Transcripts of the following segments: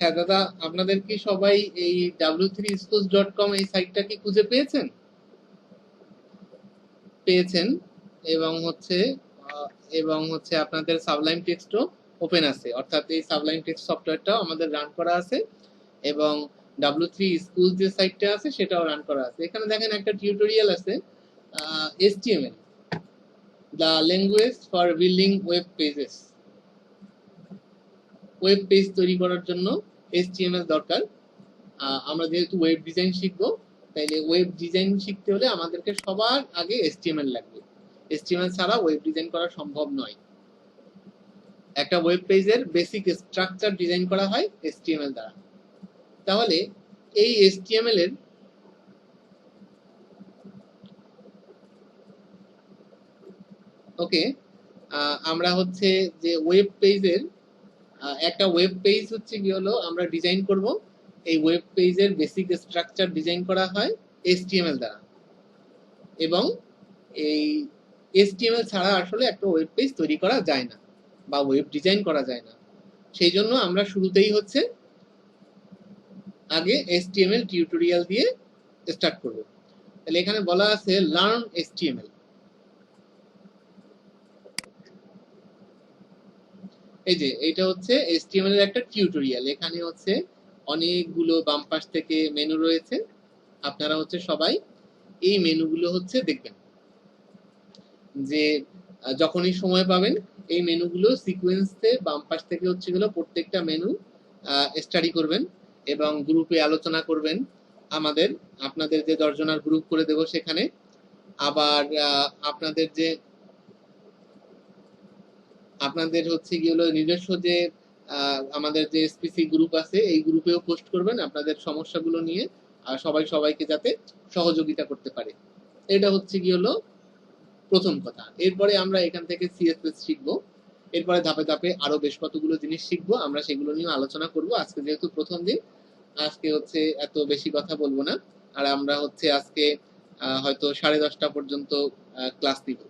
হ্যাঁ দাদা, আপনাদের কি সবাই এই w3schools.com এই সাইটটা কি খুঁজে পেয়েছেন এবং হচ্ছে আপনাদের সাবলাইম টেক্সটও ওপেন আছে, অর্থাৎ এই সাবলাইম টেক্সট সফটওয়্যারটাও আমাদের রান করা আছে এবং w3 স্কুল যে সাইটটা আছে সেটাও রান করা আছে। এখানে দেখেন একটা টিউটোরিয়াল আছে, HTML, the language for building web pages. Web page তৈরি করার জন্য HTML দরকার। আমরা যেহেতু ওয়েব ডিজাইন শিখবো, তাইলে ওয়েব ডিজাইন শিখতে হলে আমাদেরকে সবার আগে HTML লাগবে। HTML ছাড়া ওয়েব ডিজাইন করা সম্ভব নয়। একটা ওয়েব পেজের বেসিক স্ট্রাকচার ডিজাইন করা হয় HTML দ্বারা। তাহলে এই HTML এর ওকে, আমরা হচ্ছে যে ওয়েব পেজের একটা ওয়েব পেজ হচ্ছে কি হলো আমরা ডিজাইন করব। এই ওয়েব পেজের বেসিক স্ট্রাকচার ডিজাইন করা হয় HTML দ্বারা, এবং এই HTML ছাড়া আসলে একটা ওয়েব পেজ তৈরি করা যায় না বা ওয়েব ডিজাইন করা যায় না। সেই জন্য আমরা শুরুতেই হচ্ছে আগে HTML টিউটোরিয়াল দিয়ে স্টার্ট করব। তাহলে এখানে বলা আছে লার্ন HTML। এই যে এটা হচ্ছে HTML এর একটা টিউটোরিয়াল। এখানে হচ্ছে অনেকগুলো বাম পাশ থেকে মেনু রয়েছে, আপনারা হচ্ছে সবাই এই মেনুগুলো হচ্ছে দেখবেন, যে যখনই সময় পাবেন এই মেনুগুলো সিকোয়েন্সে বাম পাশ থেকে হচ্ছে গেল প্রত্যেকটা মেনু স্টাডি করবেন এবং গ্রুপে আলোচনা করবেন। আপনাদের যে দর্জনার গ্রুপ করে দেব সেখানে, আবার আপনাদের হচ্ছে কি হলো নিজস্ব যে আমাদের যে SPC গ্রুপ আছে এই গ্রুপেও পোস্ট করবেন আপনাদের সমস্যাগুলো নিয়ে, আর সবাইকে যাতে সহযোগিতা করতে পারে। এটা হচ্ছে কি হলো প্রথম কথা। এরপরে আমরা এখান থেকে CSS শিখবো, এরপরে ধাপে ধাপে আরো বেশ কতগুলো জিনিস শিখবো, আমরা সেগুলো নিয়ে আলোচনা করব। আজকে যেহেতু প্রথম দিন, আজকে হচ্ছে এত বেশি কথা বলবো না, আর আমরা হচ্ছে আজকে হয়তো 10:30 পর্যন্ত ক্লাস দিব।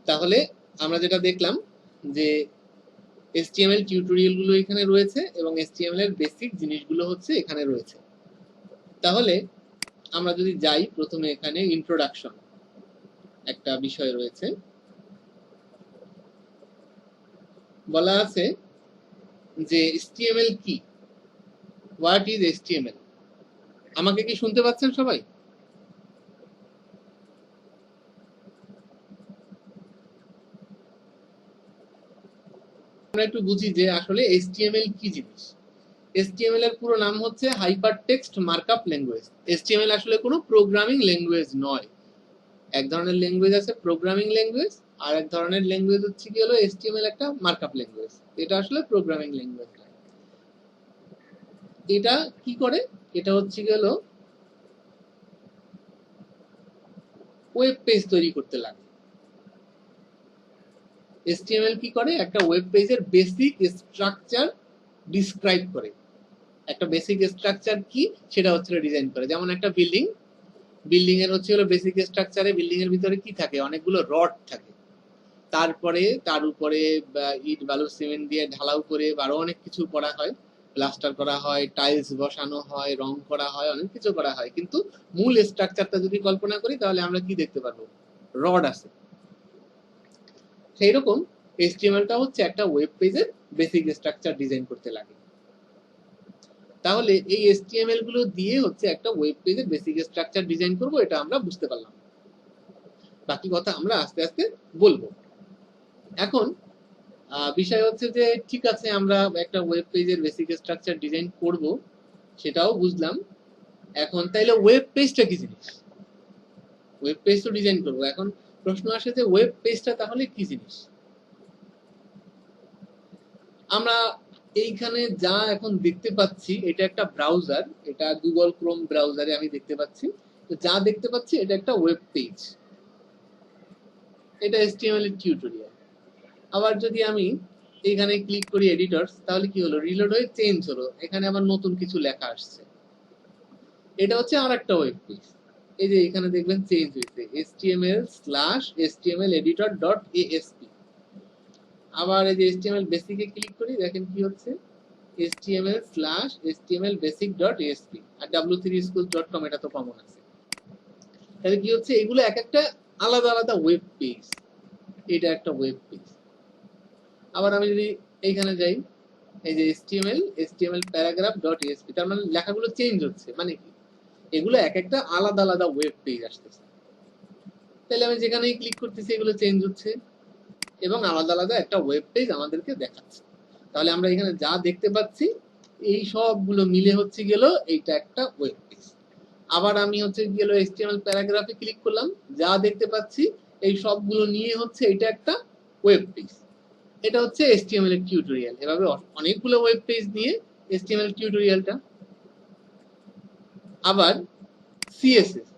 তাহলে আমরা যেটা দেখলাম যে HTML টিউটোরিয়াল গুলো এখানে রয়েছে এবং HTML এর বেসিক জিনিসগুলো হচ্ছে এখানে রয়েছে। তাহলে আমরা যদি যাই, প্রথমে এখানে ইন্ট্রোডাকশন একটা বিষয় রয়েছে, বলা আছে যে HTML কি, হোয়াট ইজ HTML। আমাকে কি শুনতে পাচ্ছেন সবাই? আমরা একটু বুঝি যে আসলে HTML কি জিনিস। HTML এর পুরো নাম হচ্ছে hyper text markup language. HTML আসলে কোনো প্রোগ্রামিং ল্যাঙ্গুয়েজ নয়। এক ধরনের ল্যাঙ্গুয়েজ আছে প্রোগ্রামিং ল্যাঙ্গুয়েজ, আর এক ধরনের ল্যাঙ্গুয়েজ হচ্ছে কি হলো HTML একটা মার্কআপ ল্যাঙ্গুয়েজ। এটা আসলে প্রোগ্রামিং ল্যাঙ্গুয়েজ না। এটা কি করে? এটা হচ্ছে কি হলো ওয়েব পেজ তৈরি করতে লাগে। HTML কি করে? একটা ওয়েব পেজের বেসিক স্ট্রাকচার ডিসক্রাইব করে। একটা বেসিক স্ট্রাকচার কি সেটা হচ্ছে ডিজাইন করে। যেমন একটা বিল্ডিং এর হচ্ছে হলো বেসিক স্ট্রাকচারে বিল্ডিং এর ভিতরে কি থাকে? অনেকগুলো রড থাকে, তারপরে তার উপরে ইট বালু সিমেন্ট দিয়ে ঢালাও করে আরো অনেক কিছু করা হয়, প্লাস্টার করা হয়, টাইলস বসানো হয়, রং করা হয়, অনেক কিছু করা হয়। কিন্তু মূল স্ট্রাকচারটা যদি কল্পনা করি তাহলে আমরা কি দেখতে পারবো? রড আছে। সেই রকম HTML-টা হচ্ছে একটা ওয়েব পেজের বেসিক স্ট্রাকচার ডিজাইন করতে লাগে। তাহলে এই HTML গুলো দিয়ে হচ্ছে একটা ওয়েব পেজের বেসিক স্ট্রাকচার ডিজাইন করব, এটা আমরা বুঝতে পারলাম। বাকি কথা আমরা আস্তে আস্তে বলবো। এখন বিষয় হচ্ছে যে ঠিক আছে, আমরা একটা ওয়েব পেজের বেসিক স্ট্রাকচার ডিজাইন করব, সেটাও বুঝলাম। এখন তাইলে ওয়েব পেজটা কি জিনিস? ওয়েব পেজ তো ডিজাইন করব, এখন প্রশ্ন আসে যে ওয়েব পেজটা তাহলে কি জিনিস? আমরা এইখানে যা এখন দেখতে পাচ্ছি এটা একটা ব্রাউজার, এটা গুগল ক্রোম ব্রাউজারে আমি দেখতে পাচ্ছি। তো যা দেখতে পাচ্ছি এটা একটা ওয়েব পেজ, এটা HTML এর টিউটোরিয়াল। আবার যদি আমি এখানে ক্লিক করি এডিটরস, তাহলে কি হলো? রিলোড হয়ে চেঞ্জ হলো, এখানে আবার নতুন কিছু লেখা আসছে। এটা হচ্ছে আরেকটা ওয়েব পেজ। এই যে এখানে দেখবেন চেঞ্জ হয়েছে html/htmleditor.asp। আবার এই যে HTML বেসিকে ক্লিক করি, দেখেন কি হচ্ছে? html/html-basic.asp আর w3schools.com এটা তো কমন আছে। তাহলে কি হচ্ছে, এগুলো এক একটা আলাদা আলাদা ওয়েব পেজ। এটা একটা ওয়েব পেজ। আবার আমি যদি এইখানে যাই, এই যে html paragraph.asp, তার মানে লেখাগুলো চেঞ্জ হচ্ছে। মানে কি, এগুলো এক একটা আলাদা আলাদা ওয়েব পেজ আসতেছে। তাহলে আমি যেখানেই ক্লিক করতেছি এগুলো চেঞ্জ হচ্ছে এবং আলাদা আলাদা একটা ওয়েব পেজ আমাদেরকে দেখাচ্ছে। তাহলে আমরা এখানে যা দেখতে পাচ্ছি এই সবগুলো মিলে হচ্ছে গেল এইটা একটা ওয়েব পেজ। আবার আমি হচ্ছে গেল HTML প্যারাগ্রাফে ক্লিক করলাম, যা দেখতে পাচ্ছি এই সবগুলো নিয়ে হচ্ছে এটা একটা ওয়েব পেজ। এটা হচ্ছে HTML এর টিউটোরিয়াল। এভাবে অনেকগুলো ওয়েব পেজ নিয়ে HTML টিউটোরিয়ালটা। আবার CSS,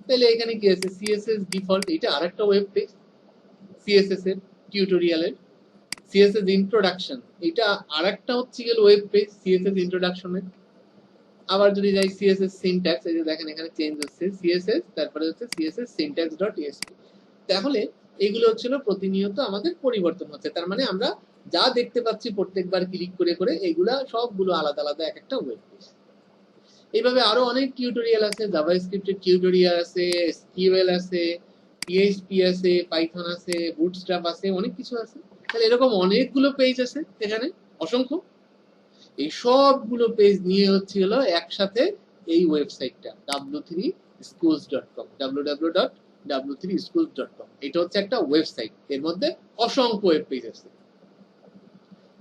তাহলে এখানে কি আছে, CSS ডিফল্ট, এটা আরেকটা ওয়েব পেজ CSS এর টিউটোরিয়ালের। CSS ইন্ট্রোডাকশন, এটা আরেকটা হচ্ছে গেল ওয়েব পেজ CSS ইন্ট্রোডাকশনের। আবার যদি যাই CSS সিনট্যাক্স, এই যে দেখেন এখানে চেঞ্জ হচ্ছে CSS, তারপরে হচ্ছে CSS syntax.asp। তাহলে এগুলো হচ্ছিল প্রতিনিয়ত আমাদের পরিবর্তন হচ্ছে। তার মানে আমরা যা দেখতে পাচ্ছি প্রত্যেকবার ক্লিক করে করে এইগুলা সবগুলো আলাদা আলাদা এক একটা ওয়েব পেজ। এইভাবে আরো অনেক টিউটোরিয়াল আছে, জাভাস্ক্রিপ্টের টিউটোরিয়াল আছে, SQL আছে, PHP আছে, পাইথন আছে, বুটস্ট্র্যাপ আছে, অনেক কিছু আছে। তাহলে এরকম অনেকগুলো পেজ আছে এখানে, অসংখ্য। এই সবগুলো পেজ নিয়ে হচ্ছে হলো একসাথে এই ওয়েবসাইটটা w3schools.com, www.w3schools.com। এটা হচ্ছে একটা ওয়েবসাইট, এর মধ্যে অসংখ্য ওয়েব পেজ আছে।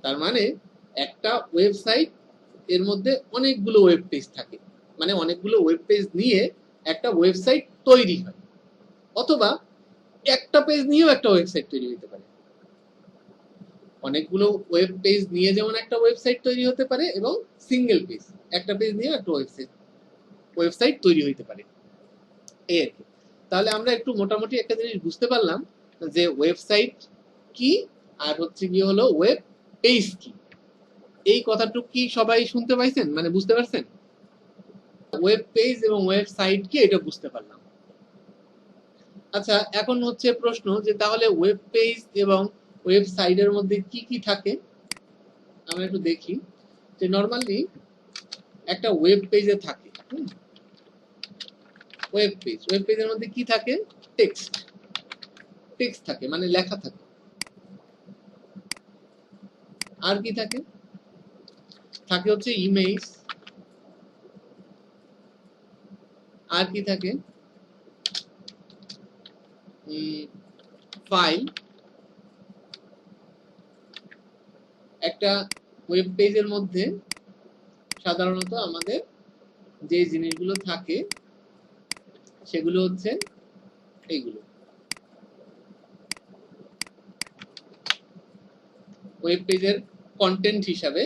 তার মানে একটা ওয়েবসাইট এর মধ্যে অনেকগুলো ওয়েব পেজ থাকে, মানে অনেকগুলো ওয়েব পেজ নিয়ে একটা ওয়েবসাইট তৈরি হয়। অথবা একটা পেজ নিয়েও একটা ওয়েবসাইট তৈরি হতে পারে। অনেকগুলো ওয়েব পেজ নিয়ে যেমন একটা ওয়েবসাইট তৈরি হতে পারে, এবং সিঙ্গেল পেজ একটা পেজ নিয়ে একটা ওয়েবসাইট তৈরি হতে পারে, এই আর কি। তাহলে আমরা একটু মোটামুটি একটা জিনিস বুঝতে পারলাম যে ওয়েবসাইট কি আর হচ্ছে কি হলো ওয়েব পেজ কি। এই কথাটুকু কি সবাই শুনতে পাইছেন, মানে বুঝতে পারছেন? ওয়েব পেজ এবং ওয়েবসাইট কি এটা বুঝতে পারলাম। আচ্ছা, এখন হচ্ছে প্রশ্ন যে তাহলে ওয়েব পেজ এবং ওয়েবসাইটের মধ্যে কি কি থাকে আমরা একটু দেখি। যে নরমালি একটা ওয়েব পেজে থাকে, ওয়েব পেজের মধ্যে কি থাকে, টেক্সট থাকে, মানে লেখা থাকে। আর কি থাকে, থাকে হচ্ছে ইমেজ। আর কি থাকে, ফাইল। একটা ওয়েব পেজের মধ্যে সাধারণত আমাদের যে জিনিসগুলো থাকে সেগুলো হচ্ছে এইগুলো। ওয়েব পেজের কন্টেন্ট হিসাবে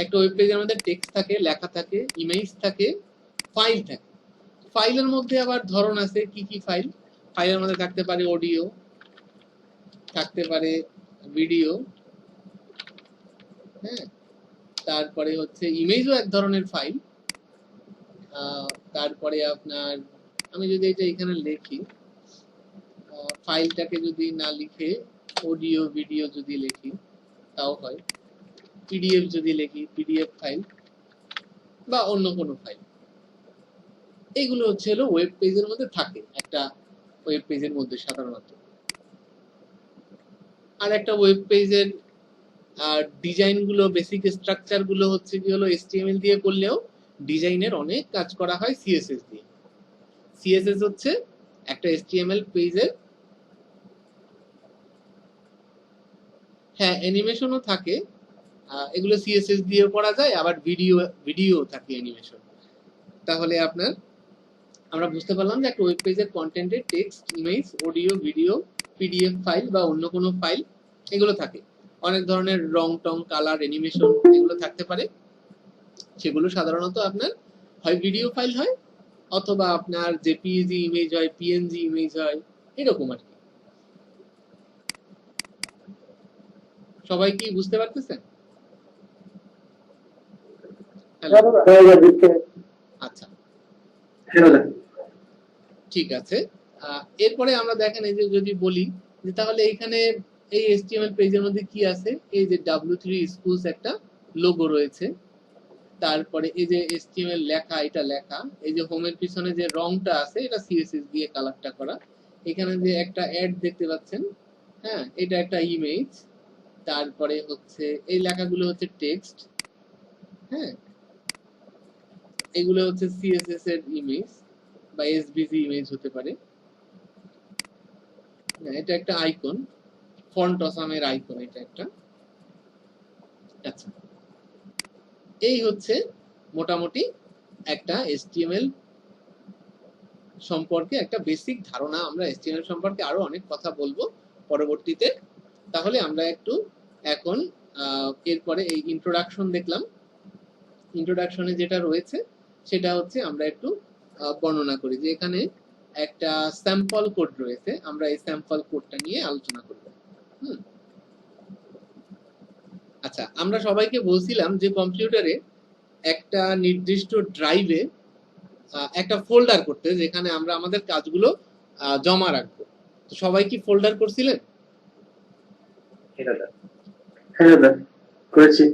একটা ওয়েব পেজের মধ্যে টেক্সট থাকে, লেখা থাকে, ইমেজ থাকে, ফাইল থাকে। ফাইলের মধ্যে আবার ধরন আছে, কি কি ফাইল। ফাইলের মধ্যে থাকতে পারে অডিও, থাকতে পারে ভিডিও, হ্যাঁ, তারপরে হচ্ছে ইমেজও এক ধরনের ফাইল। তারপরে আপনার আমি যদি এটা এখানে লিখি, ফাইলটাকে যদি না লিখে অডিও ভিডিও যদি লিখি তাও হয়। পিডিএফ যদি লিখি পিডিএফ ফাইল, বা অন্য কোনো ফাইল। এইগুলো হচ্ছে হলো ওয়েব পেজের মধ্যে থাকে, একটা ওয়েব পেজের মধ্যে সাধারণত। আর একটা ওয়েব পেজের ডিজাইন গুলো, বেসিক স্ট্রাকচার গুলো হচ্ছে কি হলো HTML দিয়ে করলেও ডিজাইনের অনেক কাজ করা হয় CSS দিয়ে। CSS হচ্ছে একটা HTML পেজের, হ্যাঁ অ্যানিমেশনও থাকে, এগুলো CSS দিয়েও করা যায়। আবার ভিডিও থাকে অ্যানিমেশন। তাহলে আপনার আমরা বুঝতে পারলাম যে একটা ওয়েব পেজের কন্টেন্টে text, image, audio, video, PDF file বা অন্য কোনো ফাইল এগুলো থাকে। অনেক ধরনের রং টং, কালার, অ্যানিমেশন এগুলো থাকতে পারে। সেগুলো সাধারণত আপনার হয় ভিডিও ফাইল হয়, অথবা আপনার জেপিইজি ইমেজ হয়, পিএনজি ইমেজ হয়, এরকম আর কি। সবাই কি বুঝতে পারতেছেন? আচ্ছা, ঠিক আছে। এরপরে আমরা দেখেন এই যে যদি বলি যে তাহলে এখানে এই HTML পেজের মধ্যে কি আছে, এই যে W3 schools একটা লোগো রয়েছে, তারপরে এই যে HTML লেখা, এটা লেখা, এই যে হোমের পিছনে যে রংটা আছে এটা CSS দিয়ে কালারটা করা, এখানে যে একটা অ্যাড দেখতে পাচ্ছেন, হ্যাঁ এটা একটা ইমেজ, তারপরে হচ্ছে এই লেখাগুলো হচ্ছে টেক্সট, হ্যাঁ এগুলো হচ্ছে CSS এর ইমেজ বা SVG ইমেজ হতে পারে, এটা একটা আইকন, ফন্ট অসামের আইকন এটা একটা। আচ্ছা, এই হচ্ছে মোটামুটি একটা HTML সম্পর্কে একটা বেসিক ধারণা। আমরা HTML সম্পর্কে আরো অনেক কথা বলবো পরবর্তীতে। তাহলে আমরা একটু এখন এরপরে এই ইন্ট্রোডাকশন দেখলাম, ইন্ট্রোডাকশনে যেটা রয়েছে সেটা হচ্ছে আমরা একটু বর্ণনা করি যে এখানে একটা স্যাম্পল কোড রয়েছে, আমরা এই স্যাম্পল কোডটা নিয়ে আলোচনা করব। আচ্ছা, আমরা সবাইকে বলছিলাম যে কম্পিউটারে একটা নির্দিষ্ট ড্রাইভে একটা ফোল্ডার করতে, যেখানে আমরা আমাদের কাজগুলো জমা রাখবো। তো সবাই কি ফোল্ডার করছিলেন? হ্যাঁ দাদা করেছি।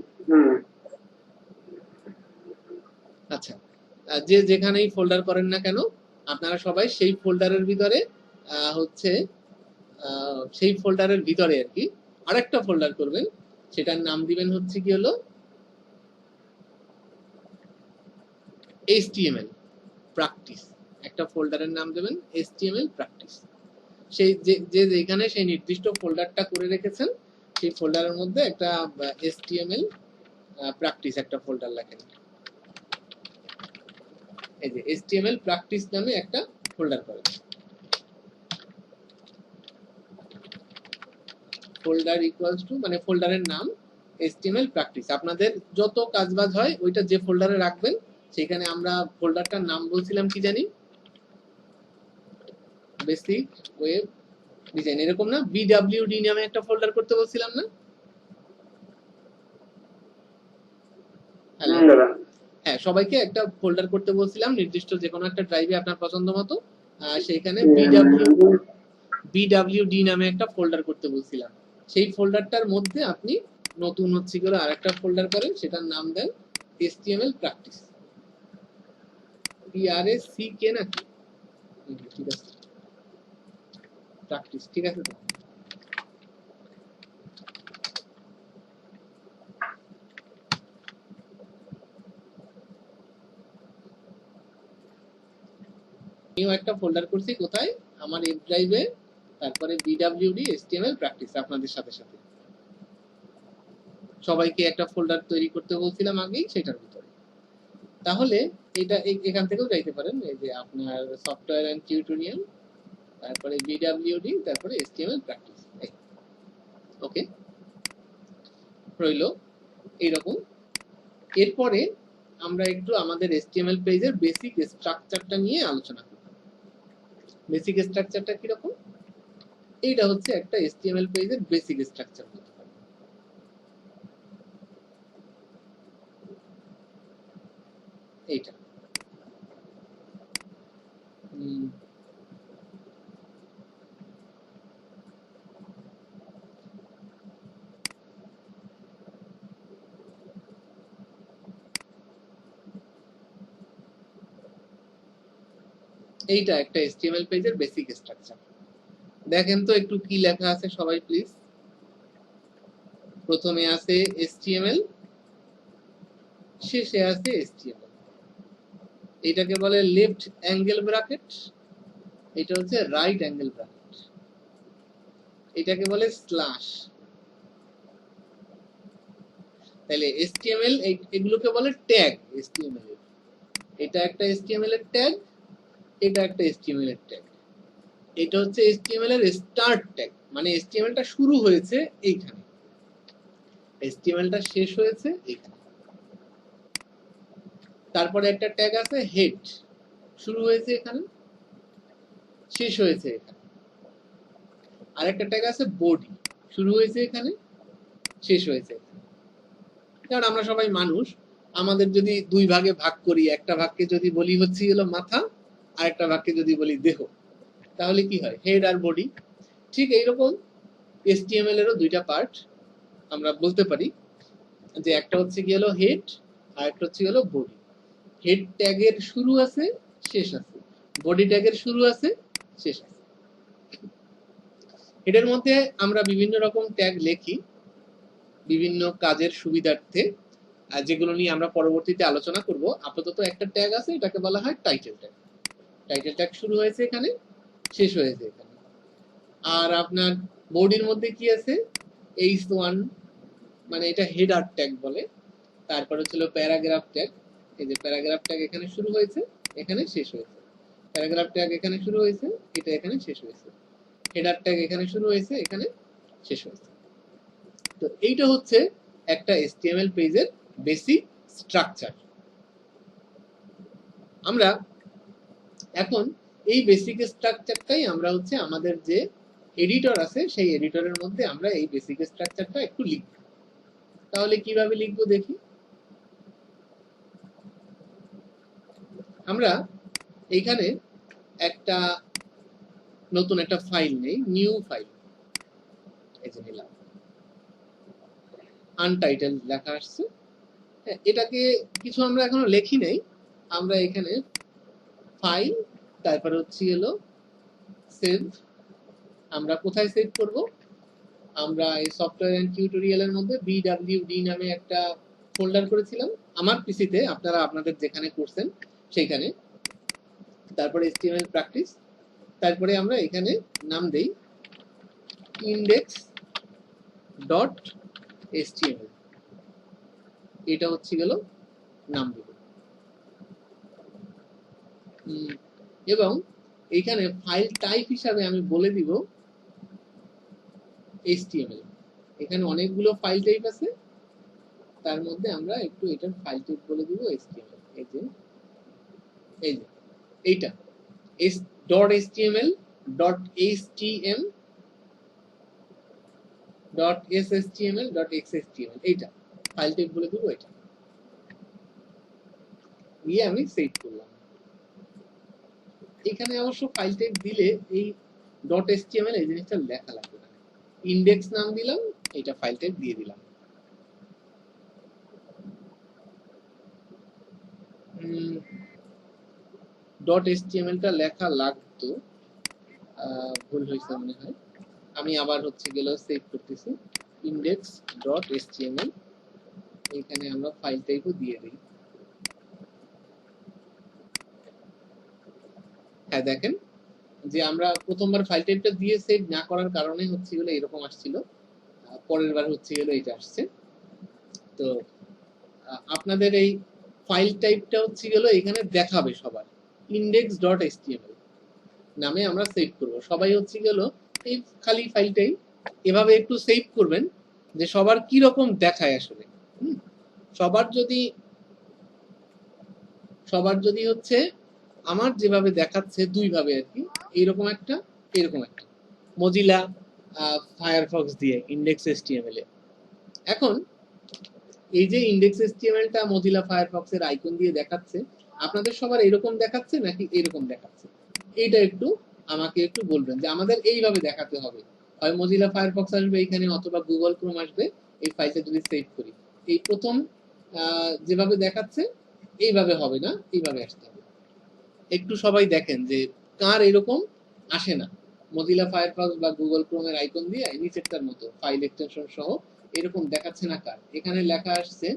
আচ্ছা, যে যেখানেই ফোল্ডার করেন না কেন আপনারা সবাই সেই ফোল্ডারের ভিতরে হচ্ছে সেই ফোল্ডারের ভিতরে আর কি আরেকটা ফোল্ডার করবেন, সেটার নাম দিবেন হচ্ছে কি হলো HTML প্র্যাকটিস। একটা ফোল্ডারের নাম দেবেন HTML প্র্যাকটিস। সেই যে যেখানে সেই নির্দিষ্ট ফোল্ডারটা করে রেখেছেন সেই ফোল্ডারের মধ্যে একটা HTML প্র্যাকটিস একটা ফোল্ডার লেখেন। এই যে HTML প্র্যাকটিস নামে একটা ফোল্ডার করেন। ফোল্ডার ইকুয়ালস টু মানে ফোল্ডারের নাম HTML প্র্যাকটিস। আপনাদের যত কাজবাজ হয় ওইটা যে ফোল্ডারে রাখবেন, সেখানে আমরা ফোল্ডারটার নাম বলছিলাম কি জানি, বেসিক ওয়েব ডিজাইন, এরকম না? BWD নামে একটা ফোল্ডার করতে বলছিলাম না? হ্যাঁ, সবাইকে একটা ফোল্ডার করতে বলছিলাম নির্দিষ্ট যে কোনো একটা ড্রাইভে আপনার পছন্দ মতো, সেখানে BWD নামে একটা ফোল্ডার করতে বলছিলাম। সেই ফোল্ডারটার মধ্যে আপনি নতুন হচ্ছে করে আরেকটা ফোল্ডার করেন, সেটার নাম দেন HTML প্র্যাকটিস। PRACK নাকি? ঠিক আছে, প্র্যাকটিস, ঠিক আছে। তো আমিও একটা ফোল্ডার করছি, কোথায়? আমার এফ ড্রাইভে, তারপরে BWD HTML প্র্যাকটিস আপনাদের সাথে সাথে সবাইকে একটা ফোল্ডার তৈরি করতে বলছিলাম আগেই, সেটার ভিতরে। তাহলে এটা এখান থেকেও যাইতে পারেন, এই যে আপনার সফটওয়্যার এন্ড টিউটোরিয়াল, তারপরে BWD, তারপরে HTML প্র্যাকটিস, ওকে রইল এইরকম। এরপরে আমরা একটু আমাদের HTML পেজের বেসিক স্ট্রাকচারটা নিয়ে আলোচনা করব। বেসিক স্ট্রাকচারটা কিরকম? এইটা হচ্ছে একটা HTML পেজের বেসিক স্ট্রাকচার হতে পারে। এইটা এইটা একটা HTML পেজের বেসিক স্ট্রাকচার। দেখেন তো একটু কি লেখা আছে সবাই প্লিজ। প্রথমে আছে HTML, শেষে আছে HTML। এটাকে বলে লেফট অ্যাঙ্গেল ব্র্যাকেট, এটা হচ্ছে রাইট অ্যাঙ্গেল ব্র্যাকেট, এটাকে বলে স্ল্যাশ। তাহলে HTML এগুলোকে বলে ট্যাগ। HTML এর এটা একটা HTML এর ট্যাগ, এটা একটা HTML এর ট্যাগ। এটা হচ্ছে HTML এর স্টার্ট ট্যাগ, মানে HTML টা শুরু হয়েছে এইখানে, HTML টা শেষ হয়েছে এইখানে। তারপরে একটা ট্যাগ আছে হেড, শুরু হয়েছে এখানে, শেষ হয়েছে এখানে। আর একটা ট্যাগ আছে বডি, শুরু হয়েছে এখানে, শেষ হয়েছে এখানে। কারণ আমরা সবাই মানুষ, আমাদের যদি দুই ভাগে ভাগ করি, একটা ভাগকে যদি বলি হচ্ছে হলো মাথা, আর একটা ভাগকে যদি বলি দেহ, তাহলে কি হয়? হেড আর বডি। ঠিক এইরকম HTML এরও দুইটা পার্ট আমরা বলতে পারি, যে একটা হচ্ছে কি হলো হেড আর একটা হচ্ছে হলো বডি। হেড ট্যাগের শুরু আছে, শেষ আছে, বডি ট্যাগের শুরু আছে, শেষ আছে। হেডের মধ্যে আমরা বিভিন্ন রকম ট্যাগ লিখি বিভিন্ন কাজের সুবিধার্থে, আর যেগুলো নিয়ে আমরা পরবর্তীতে আলোচনা করব। আপাতত একটা ট্যাগ আছে, এটাকে বলা হয় টাইটেল ট্যাগ। টাইটেল ট্যাগ শুরু হয়েছে এখানে, শেষ হয়েছে এখানে। আর আপনার বডির মধ্যে কি আছে, H1 মানে এটা হেডার ট্যাগ বলে। তারপর হচ্ছিল প্যারাগ্রাফ ট্যাগ, এই যে প্যারাগ্রাফ ট্যাগ এখানে শুরু হয়েছে, এখানে শেষ হয়েছে। প্যারাগ্রাফ ট্যাগ এখানে শুরু হয়েছে, এটা এখানে শেষ হয়েছে। হেডার ট্যাগ এখানে শুরু হয়েছে, এখানে শেষ হয়েছে। তো এইটা হচ্ছে একটা HTML পেজের বেসিক স্ট্রাকচার। আমরা এখন এই বেসিক স্ট্রাকচারটাই আমরা হচ্ছে আমাদের যে এডিটর আছে সেই এডিটরের মধ্যে আমরা এই বেসিক স্ট্রাকচারটা একটু লিখব। তাহলে কিভাবে লিখবো দেখি। আমরা এইখানে একটা নতুন একটা ফাইল নেই, নিউ ফাইল, এই যে নিলাম, আনটাইটেল লেখা আসছে। এটাকে কিছু আমরা এখনো লেখি নাই, আমরা এখানে ফাইল, তারপরে হচ্ছে হলো সেভ। আমরা কোথায় সেভ করব, আমরা এই সফটওয়্যার এন্ড টিউটোরিয়ালের মধ্যে BWD নামে একটা ফোল্ডার করেছিলাম আমার পিসিতে, আপনারা আপনাদের যেখানে করছেন সেইখানে। তারপরে HTML প্র্যাকটিস, তারপরে আমরা এখানে নাম দেই index.html, এটা হচ্ছে গেল নাম দেব। এবং এইখানে ফাইল টাইপ হিসাবে আমি বলে দিব HTML। এখানে অনেকগুলো ফাইল টাইপ আছে, তার মধ্যে আমরা একটু এটার ফাইল টাইপ বলে দিব HTML। এই যে এইটা .html .htm .shtml .xhtml, এইটা ফাইল টাইপ বলে দিব। এটা দিয়ে আমি সেভ করলাম। এখানে অবশ্য ফাইল টাইপ দিলে এই .html এই জিনিসটা লেখা লাগবে না, ইনডেক্স নাম দিলাম, এটা ফাইল টাইপ দিয়ে দিলাম। .html টা লেখা লাগতো, ভুল হয়েছে মনে হয়। আমি আবার হচ্ছে গেল সেভ করতেছি index.html, এখানে আমরা ফাইল টাইপও দিয়ে দিই। হ্যাঁ দেখেন যে আমরা প্রথমবার ফাইল টাইপটা দিয়ে সেভ না করার কারণে হচ্ছে গেল এরকম আসছিল, পরের বার হচ্ছে গেল এটা আসছে। তো আপনাদের এই ফাইল টাইপটা হচ্ছে গেল এখানে দেখাবে সবার, index.html নামে আমরা সেভ করব। সবাই হচ্ছে গেল এই খালি ফাইলটাই এভাবে একটু সেভ করবেন যে সবার কি রকম দেখায় আসলে। সবার যদি হচ্ছে আমার যেভাবে দেখাচ্ছে দুই ভাবে আর কি, এইরকম একটা, এরকম একটা মজিলা ফায়ারফক্স দিয়ে index.html এ। এখন এই যে index.html টা মজিলা ফায়ারফক্স এর আইকন দিয়ে দেখাচ্ছে, আপনাদের সবার এরকম দেখাচ্ছে নাকি এরকম দেখাচ্ছে, এইটা একটু আমাকে একটু বলবেন যে আমাদের এইভাবে দেখাতে হবে। হয় মজিলা ফায়ারফক্স আসবে এখানে, অথবা গুগল ক্রোম আসবে। এই ফাইলটা যদি সেভ করি, এই প্রথম যেভাবে দেখাচ্ছে এইভাবে হবে না, এইভাবে আসতে হবে। একটু সবাই দেখেন যে কার এরকম আসে না, মজিলা ফায়ারফক্স বা গুগল ক্রোমের আইকন দিয়ে নিচেরটার মতো ফাইল এক্সটেনশন সহ এরকম দেখাচ্ছে না কার। এখানে লেখা আসছে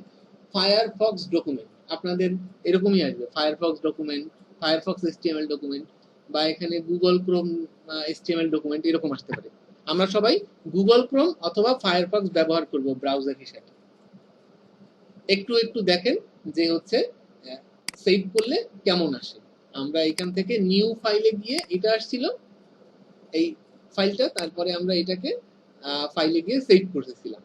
ফায়ারফক্স ডকুমেন্ট, আপনাদের এরকমই আসবে Firefox document, Firefox HTML document, বা এখানে গুগল ক্রোম HTML ডকুমেন্ট, এরকম আসতে পারে। আমরা সবাই গুগল ক্রোম অথবা ফায়ারফক্স ব্যবহার করব ব্রাউজার হিসেবে। একটু একটু দেখেন যে হচ্ছে সেভ করলে কেমন আসে। আমরা এখান থেকে নিউ ফাইলে গিয়ে এটা আসছিল এই ফাইলটা, তারপরে আমরা এটাকে ফাইলে গিয়ে সেভ করেছিলাম,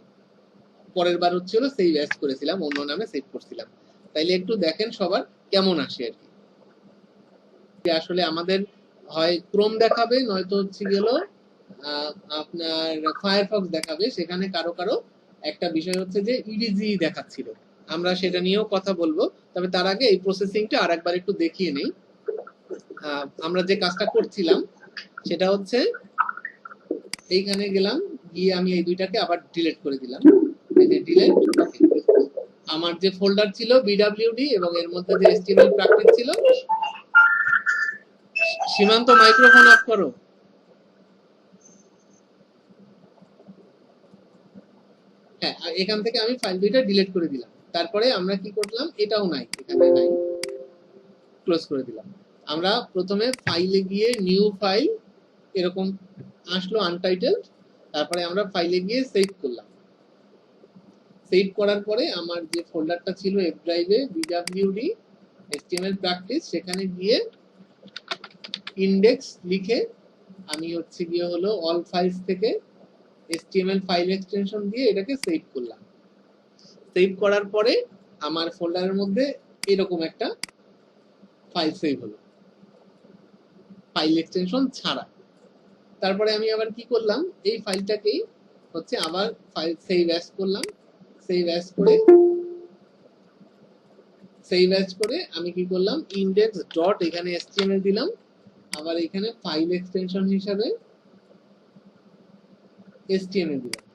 পরের বার হচ্ছিল সেভ অ্যাজ করেছিলাম, অন্য নামে সেভ করছিলাম। তাইলে একটু দেখেন সবার কেমন আসে আর কি। আসলে আমাদের হয় ক্রোম দেখাবে, নয়তো হচ্ছে গেল আপনার ফায়ারফক্স দেখাবে। সেখানে কারো কারো একটা বিষয় হচ্ছে যে ইডিজি দেখাচ্ছিল, আমরা সেটা নিয়েও কথা বলবো। তবে তার আগে এই প্রসেসিংটা আরেকবার একটু দেখিয়ে নেই। আমরা যে কাজটা করছিলাম সেটা হচ্ছে এইখানে গেলাম, গিয়ে আমি এই দুইটাকে আবার ডিলিট করে দিলাম, এই যে ডিলিট। আমার যে ফোল্ডার ছিল বিডব্লিউডি এবং এর মধ্যে যে এসটিএমএল প্র্যাকটিস ছিল। সীমান্ত মাইক্রোফোন অফ করো। হ্যাঁ, এখান থেকে আমি ফাইল দুইটা ডিলিট করে দিলাম। তারপরে আমরা কি করলাম, এটাও নাই, এখানে নাই, ক্লোজ করে দিলাম। আমরা প্রথমে ফাইলে গিয়ে নিউ ফাইল এরকম আসলো আনটাইটেলড, তারপরে আমরা ফাইলে গিয়ে সেভ করলাম। সেভ করার পরে আমার যে ফোল্ডারটা ছিল এফ ড্রাইভে বিডব্লিউডি এসটিএমএল প্র্যাকটিস, সেখানে গিয়ে ইন্ডেক্স লিখে আমি হচ্ছে গিয়ে হলো অল ফাইলস থেকে এসটিএমএল ফাইল এক্সটেনশন দিয়ে এটাকে সেভ করলাম। সেভ করার পরে আমার ফোল্ডারের মধ্যে এরকম একটা ফাইল সেভ হলো, ফাইল এক্সটেনশন ছাড়া। তারপরে আমি আবার কি করলাম, এই ফাইলটাকেই হচ্ছে আবার ফাইল সেভ অ্যাজ করলাম। সেভ অ্যাজ করে আমি কি করলাম, ইন্ডেক্স ডট এখানে এসটিএমএল দিলাম, আবার এখানে ফাইল এক্সটেনশন হিসাবে এসটিএমএল দিলাম,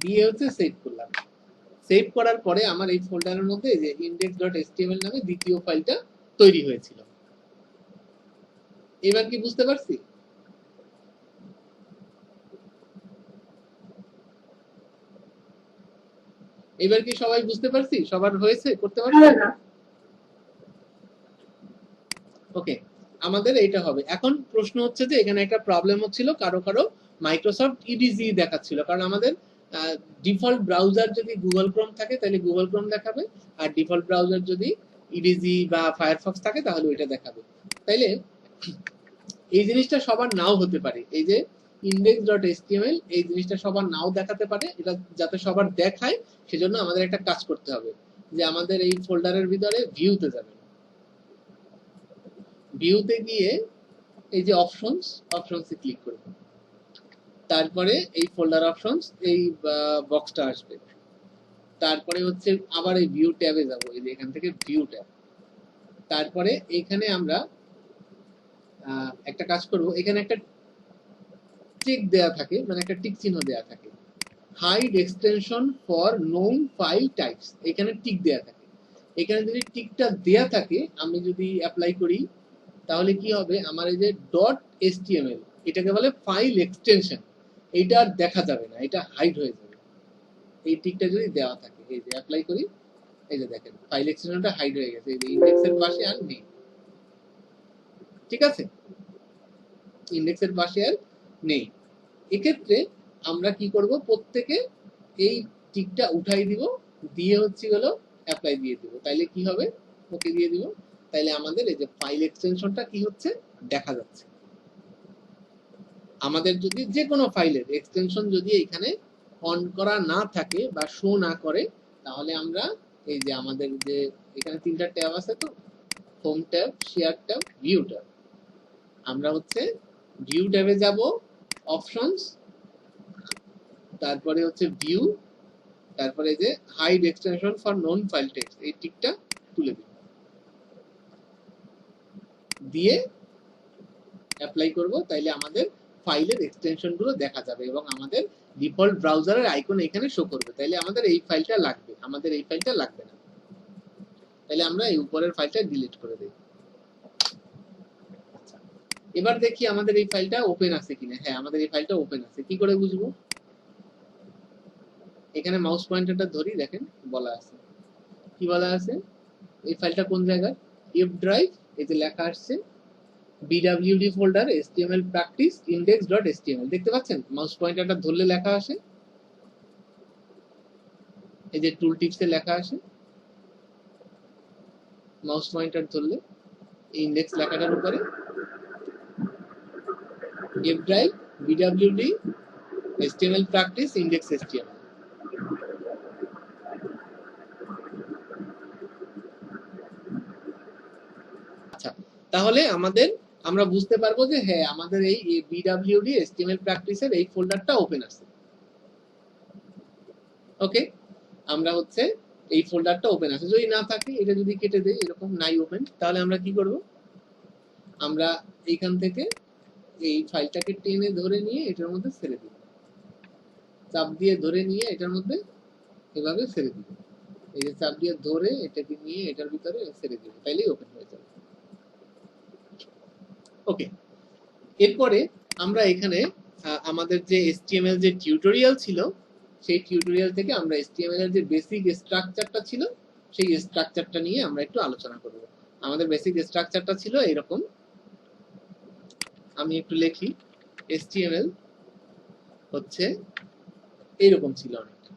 দিয়ে হচ্ছে সেভ করলাম। সেভ করার পরে আমার এই ফোল্ডারের মধ্যে যে index.html নামে দ্বিতীয় ফাইলটা তৈরি হয়েছিল। এবার কি বুঝতে পারছি? এবার কি সবাই বুঝতে পারছি? সবার হয়েছে, করতে পারছি? ওকে, আমাদের এইটা হবে। এখন প্রশ্ন হচ্ছে যে এখানে একটা প্রবলেম হচ্ছিল, কারো মাইক্রোসফট ইডিজি দেখাচ্ছিল, কারণ আমাদের ডিফল্ট ব্রাউজার যদি গুগল ক্রোম থাকে তাহলে গুগল ক্রোম দেখাবে, আর ডিফল্ট ব্রাউজার যদি ইডিজি বা ফায়ারফক্স থাকে তাহলে ওইটা দেখাবে। তাইলে এই জিনিসটা সবার নাও হতে পারে, এই যে index.html এই জিনিসটা সবার নাও দেখাতে পারে। এটা যাতে সবার দেখায় সেজন্য আমাদের একটা কাজ করতে হবে, যে আমাদের এই ফোল্ডারের ভিতরে ভিউতে যাবে, ভিউতে গিয়ে এই যে অপশনসে ক্লিক করব, তারপরে এই ফোল্ডার অপশনস এই বক্সটা আসবে, তারপরে হচ্ছে আবার এই ভিউ ট্যাবে যাব, এই যে এখান থেকে ভিউ ট্যাব। তারপরে এখানে আমরা একটা কাজ করব, এখানে একটা টিক দেয়া থাকে, মানে একটা টিক চিহ্ন দেয়া থাকে, hide extension for known file types, এখানে টিক দেয়া থাকে। এখানে যদি টিকটা দেয়া থাকে, আমি যদি অ্যাপ্লাই করি তাহলে কি হবে, আমার এই যে ডট এসটিএমএল এটাকে বলে ফাইল এক্সটেনশন, এটা আর দেখা যাবে না, এটা হাইড হয়ে যাবে। এই টিকটা যদি দেওয়া থাকে, এই যে অ্যাপ্লাই করি, এই যে দেখেন ফাইল এক্সটেনশনটা হাইড হয়ে গেছে, এই যে ইন্ডেক্সের পাশে আর নেই। ঠিক আছে, ইন্ডেক্সের পাশে আর নেই। এক্ষেত্রে আমরা কি করব, প্রত্যেকে এই টিকটা উঠাই দিব, দিয়ে হচ্ছে হলো অ্যাপ্লাই দিয়ে দিব। তাইলে কি হবে, ওকে দিয়ে দিব, তাইলে আমাদের এই যে ফাইল এক্সটেনশনটা কি হচ্ছে, দেখা যাচ্ছে। আমাদের যদি যে কোনো ফাইলের এক্সটেনশন যদি এখানে অন করা না থাকে বা শো না করে, তাহলে আমরা এই যে আমাদের যে এখানে তিনটা ট্যাব আছে, তো home tab, share tab, view tab, আমরা হচ্ছে ভিউ ট্যাবে যাব, অপশনস, তারপরে হচ্ছে ভিউ, তারপরে যে hide extension for known file text, এই টিকটা তুলে দিই, দিয়ে অ্যাপ্লাই করব। তাইলে আমাদের ফাইলের এক্সটেনশন গুলো দেখা যাবে এবং আমাদের ডিফল্ট ব্রাউজারের আইকন এখানে শো করবে। তাইলে আমাদের এই ফাইলটা লাগবে, আমাদের এই ফাইলটা লাগবে না। তাইলে আমরা এই উপরের ফাইলটা ডিলিট করে দেই। এবার দেখি আমাদের এই ফাইলটা ওপেন আছে কিনা। হ্যাঁ, আমাদের এই ফাইলটা ওপেন আছে। কি করে বুঝবো? এখানে মাউস পয়েন্টারটা ধরি, দেখেন বলা আছে, কি বলা আছে, এই ফাইলটা কোন জায়গায়, এফ ড্রাইভ, এই যে লেখা আসছে BWD folder HTML practice index.html, দেখতে পাচ্ছেন মাউস পয়েন্টারটা ধরলে লেখা আসে, এই যে টুল টিপসে লেখা আসে, মাউস পয়েন্টার ধরলে ইন্ডেক্স লেখাটার উপরে F drive BWD HTML practice index.html। আচ্ছা, তাহলে আমরা বুঝতে পারবো যে হ্যাঁ, আমাদের এই BWD HTML প্র্যাকটিসের এই ফোল্ডারটা ওপেন আছে। ওকে, আমরা হচ্ছে এই ফোল্ডারটা ওপেন আছে। যদি না থাকে, এটা যদি কেটে দেই, এরকম নাই ওপেন, তাহলে আমরা কি করব, আমরা এইখান থেকে এই ফাইলটাকে টেনে ধরে নিয়ে এটার মধ্যে ছেড়ে দিব। চাপ দিয়ে ধরে নিয়ে এটার মধ্যে এভাবে ছেড়ে দিবে, এই যে চাপ দিয়ে ধরে এটাকে নিয়ে এটার ভিতরে ছেড়ে দিবে, তাইলেই ওপেন হয়ে যাবে। ওকে, এরপরে আমরা এখানে আমাদের যে HTML যে টিউটোরিয়াল ছিল সেই টিউটোরিয়াল থেকে আমরা HTML এর যে বেসিক স্ট্রাকচারটা ছিল সেই স্ট্রাকচারটা নিয়ে আমরা একটু আলোচনা করব। আমাদের বেসিক স্ট্রাকচারটা ছিল এরকম, আমি একটু লিখি, HTML হচ্ছে এইরকম ছিল অনেকটা,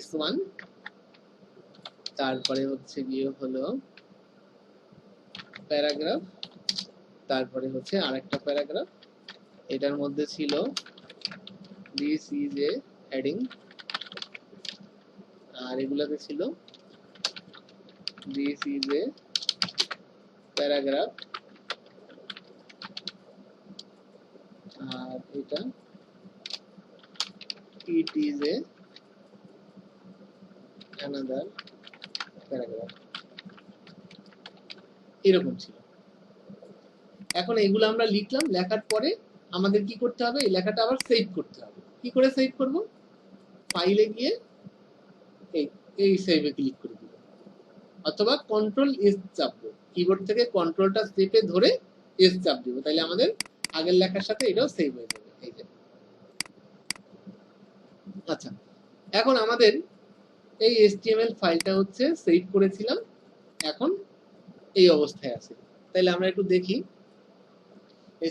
h1, তারপরে হচ্ছে গিয়ে হলো প্যারাগ্রাফ, তারপরে হচ্ছে আরেকটা প্যারাগ্রাফ, এটার মধ্যে ছিল দিস ইজ এ হেডিং, আর এগুলাতে ছিল দিস ইজ এ প্যারাগ্রাফ, আর এটা it is a another paragraph, এরকম ছিল। এখন এগুলো আমরা লিখলাম, লেখার পরে আমাদের কি করতে হবে, এই লেখাটা আবার সেভ করতে হবে। কি করে সেভ করব, ফাইলে গিয়ে এই সেভে ক্লিক করে দিব, অথবা কন্ট্রোল এস চাপবো, কিবোর্ড থেকে কন্ট্রোলটা চেপে ধরে এস চাপ দিব, তাহলে আমাদের আগের লেখার সাথে এটাও সেভ হয়ে যাবে। এই যে আচ্ছা, এখন আমাদের এই HTML ফাইলটা হচ্ছে সেভ করেছিলাম, এখন এই অবস্থায় আছে। তাহলে আমরা একটু দেখি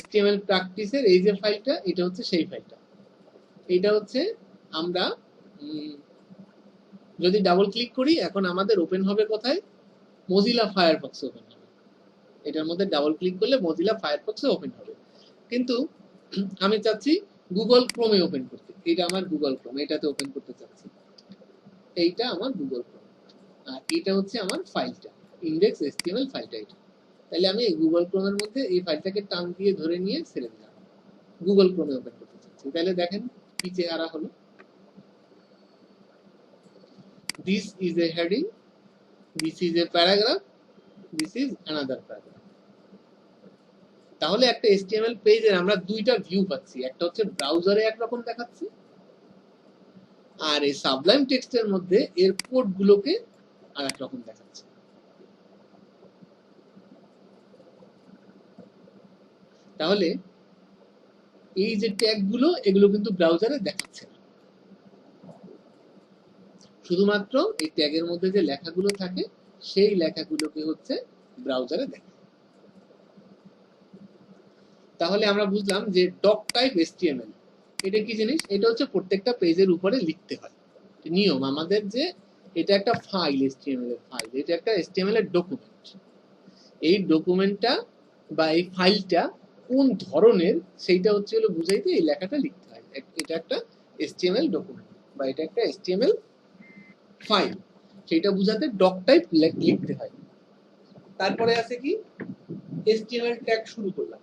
HTML প্র্যাকটিসের এই যে ফাইলটা, এটা হচ্ছে সেই ফাইলটা। এটা হচ্ছে আমরা যদি ডাবল ক্লিক করি, এখন আমাদের ওপেন হবে কোথায়, মজিলা ফায়ারফক্সে ওপেন হবে। এটার মধ্যে ডাবল ক্লিক করলে মজিলা ফায়ারফক্সে ওপেন হবে, কিন্তু আমি চাচ্ছি গুগল ক্রোমে ওপেন করতে। এটা আমার গুগল ক্রোম, এটাতে ওপেন করতে চাচ্ছি, এইটা আমার গুগল ক্রোম, আর এটা হচ্ছে আমার ফাইলটা, ইন্ডেক্স HTML ফাইলটা এটা। তাহলে আমি এই গুগল ক্রোমের মধ্যে এই ফাইলটাকে টান দিয়ে ধরে নিয়ে ছেড়ে দিলাম, গুগল ক্রোমে ওপেন করতে চাচ্ছি। তাহলে দেখেন কি চেহারা হলো, this is a heading, this is a paragraph, this is another paragraph. তাহলে একটা HTML পেজের আমরা দুইটা ভিউ পাচ্ছি, একটা হচ্ছে ব্রাউজারে একরকম দেখাচ্ছে, আর এই সাবলাইম টেক্সটের মধ্যে এর কোড গুলোকে আরেক রকম দেখাচ্ছে। তাহলে এই যে ট্যাগ গুলো, এগুলো কিন্তু ব্রাউজারে দেখাচ্ছে না, শুধুমাত্র এই ট্যাগের মধ্যে যে লেখাগুলো থাকে সেই লেখাগুলোকে হচ্ছে ব্রাউজারে দেখায়। তাহলে আমরা বুঝলাম যে ডক টাইপ HTML এটা কি জিনিস, এটা হচ্ছে প্রত্যেকটা পেজের উপরে লিখতে হয় নিয়ম আমাদের, যে এটা একটা ফাইল, HTML এর ফাইল, এটা একটা HTML এর ডকুমেন্ট। এই ডকুমেন্টটা বা এই ফাইলটা কোন ধরনের সেইটা হচ্ছে হলো বুঝাইতে এই লেখাটা লিখতে হয়। এটা একটা HTML ডকুমেন্ট বা এটা একটা HTML ফাইল, সেটা বুঝাতে ডক টাইপ লিখতে হয়। তারপরে আছে কি, HTML ট্যাগ শুরু করলাম।